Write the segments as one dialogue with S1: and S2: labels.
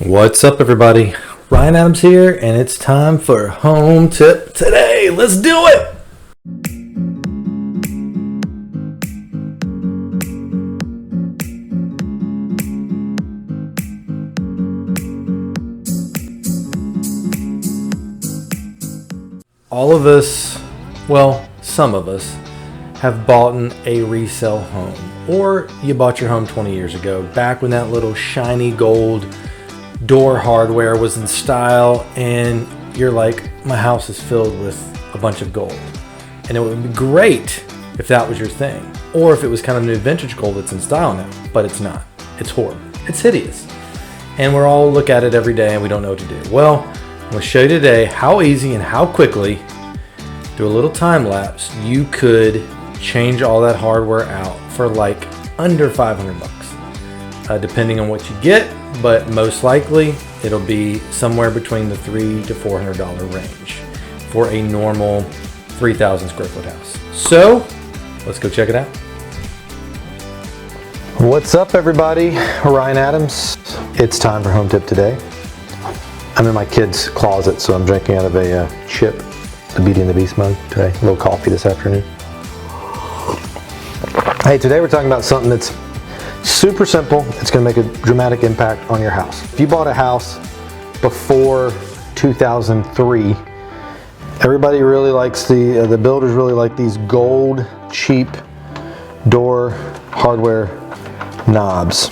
S1: What's up, everybody? Ryan Adams here, and it's time for Home Tip Today. Let's do it! All of us, well, some of us, have bought a resale home. Or you bought your home 20 years ago, back when that little shiny gold door hardware was in style, and you're like, my house is filled with a bunch of gold. And it would be great if that was your thing, or if it was kind of new vintage gold that's in style now, but it's not. It's horrible. It's hideous. And we're all look at it every day and we don't know what to do. Well, I'm going to show you today how easy and how quickly, through a little time lapse, you could change all that hardware out for like under 500 bucks. Depending on what you get, but most likely it'll be somewhere between the $300 to $400 range for a normal 3,000 square foot house. So let's go check it out. What's up, everybody? Ryan Adams. It's time for Home Tip Today. I'm in my kid's closet, so I'm drinking out of a chip, the Beauty and the Beast mug today. A little coffee this afternoon. Hey, today we're talking about something that's super simple. It's going to make a dramatic impact on your house. If you bought a house before 2003, everybody really likes the builders really like these gold, cheap door hardware knobs.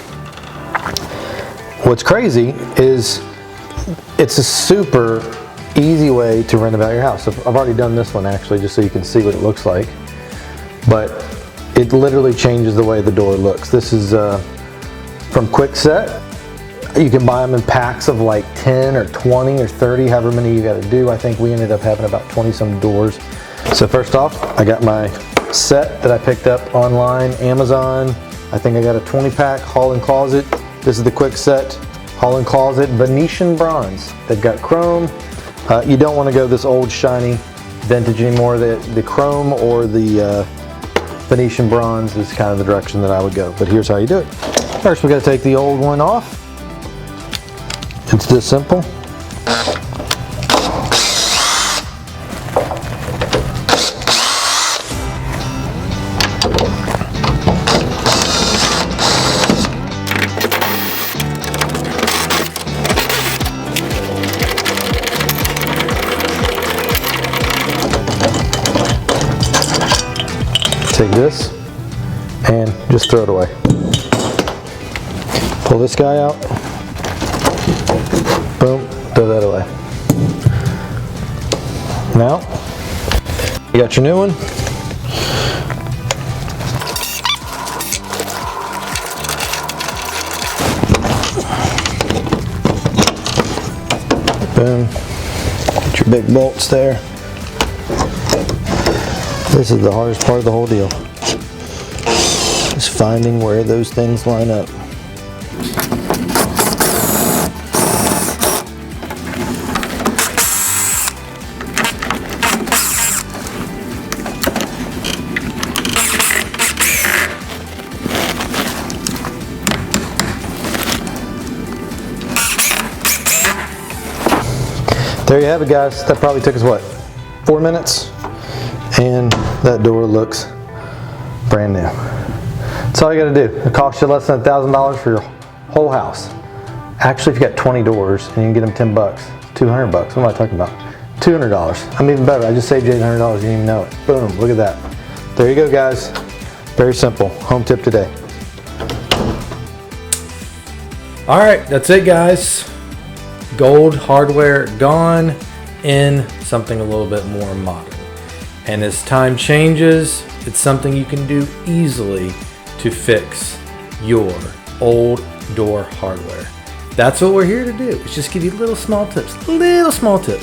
S1: What's crazy is it's a super easy way to renovate your house. So I've already done this one actually, just so you can see what it looks like. But it literally changes the way the door looks. This is from Kwikset. You can buy them in packs of like 10 or 20 or 30, however many you got to do. I think we ended up having about 20 some doors. So first off, I got my set that I picked up online, Amazon. I think I got a 20 pack Hall & Closet. This is the Kwikset Hall & Closet Venetian bronze. They've got chrome. You don't want to go this old shiny vintage anymore. The chrome or the Venetian bronze is kind of the direction that I would go, but here's how you do it. First, we got to take the old one off. It's this simple. Take this and just throw it away. Pull this guy out. Boom, throw that away. Now, you got your new one. Boom, get your big bolts there. This is the hardest part of the whole deal, is finding where those things line up. There you have it, guys. That probably took us, what, 4 minutes? And that door looks brand new. That's all you gotta do. It costs you less than $1,000 for your whole house. Actually, if you got 20 doors and you can get them 10 bucks, 200 bucks, what am I talking about? $200. I'm even better. I just saved you $800, you didn't even know it. Boom, look at that. There you go, guys. Very simple. Home tip today. All right, that's it, guys. Gold hardware gone, in something a little bit more modern. And as time changes, it's something you can do easily to fix your old door hardware. That's what we're here to do. It's just give you little small tips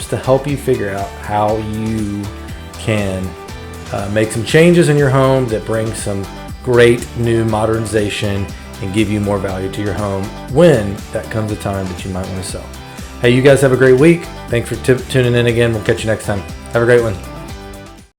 S1: to help you figure out how you can make some changes in your home that bring some great new modernization and give you more value to your home when that comes a time that you might want to sell. Hey, you guys have a great week. Thanks for tuning in again. We'll catch you next time. Have a great one.